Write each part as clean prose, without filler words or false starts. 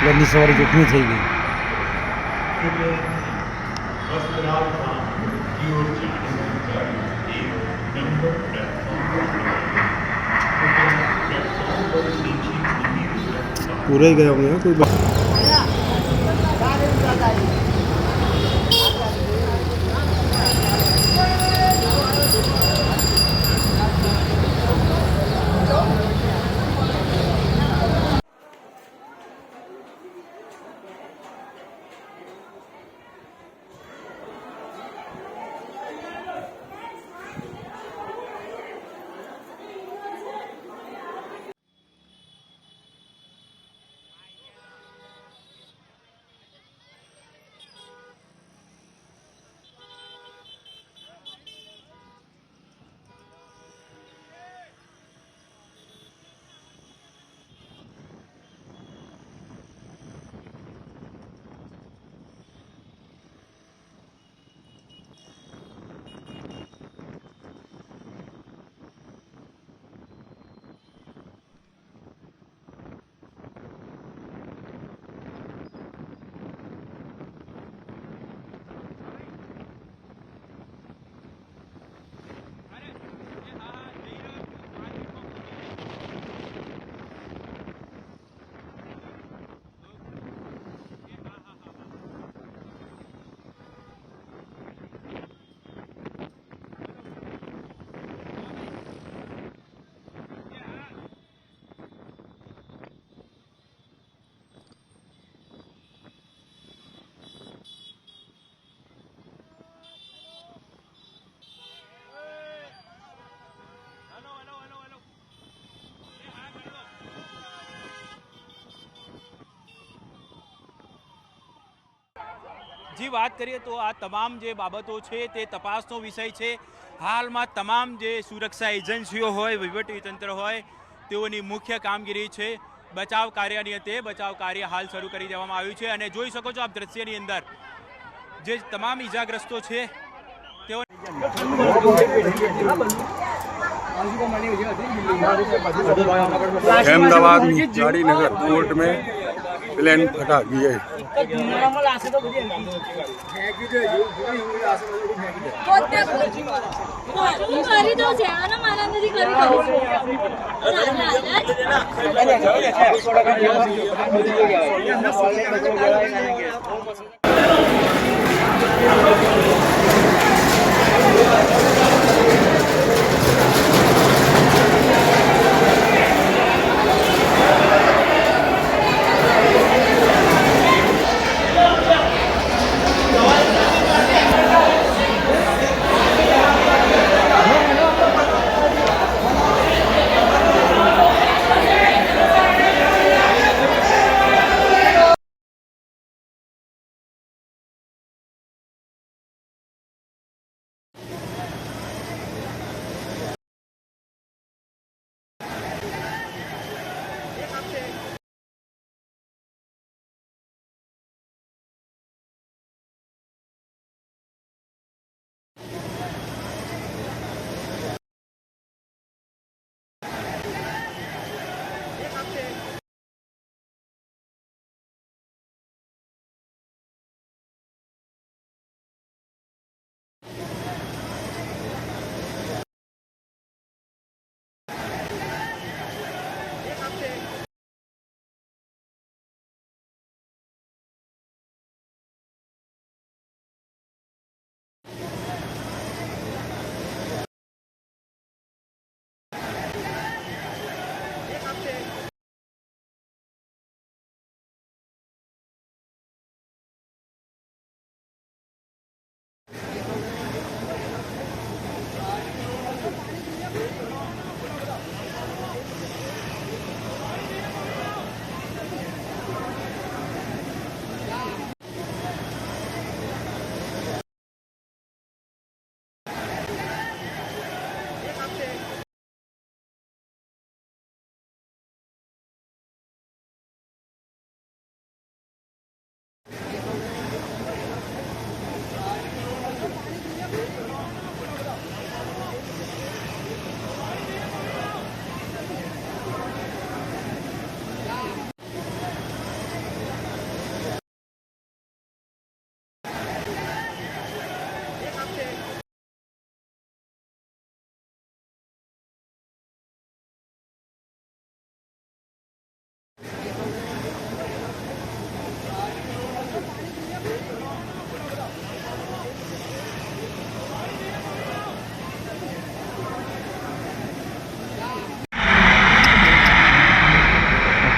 વહેલી સવારે જોખમી થઈ ગઈ. પૂરાઈ ગયા અમે કોઈ जी बात करिए तो आ तमाम जे बाबतो छे ते तपासनो विषय छे। हालमां तमाम जे सुरक्षा एजन्सीओ होय वहीवटीतंत्र होय तेओनी मुख्य कामगीरी छे। बचाव कार्यनी अंते बचाव कार्य हाल शरू करी देवामां आव्युं छे अने जोई शको छो आप दृश्यनी अंदर जे तमाम इजाग्रस्तो छे तेओ अहमदाबाद गाड़ीनगर कोर्ट में प्लेन फटा गया है।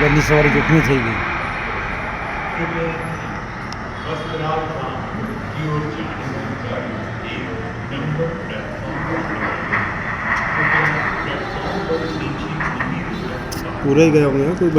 બંને સવારી જોખમી થઈ ગઈ. પૂરાઈ ગયા હોંगे કોઈ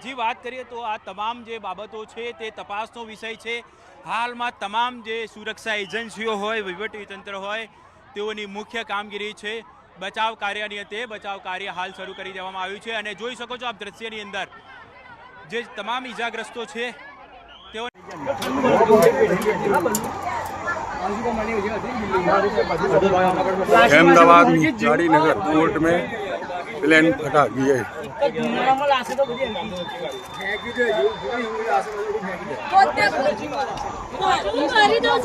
જી વાત કરીએ તો આ તમામ જે બાબતો છે તે તપાસનો વિષય છે. હાલમાં તમામ જે સુરક્ષા એજન્સીઓ હોય, વહીવટીતંત્ર હોય, તેઓની મુખ્ય કામગીરી છે બચાવ કાર્યની. તે બચાવ કાર્ય હાલ શરૂ કરી દેવામાં આવ્યું છે અને જોઈ શકો છો આપ દ્રશ્યની અંદર જે તમામ ઈજાગ્રસ્તો છે તેઓ अहमदाबाद गाड़ीनगर कोर्ट में प्लेन फटा गई है. કરી દઉં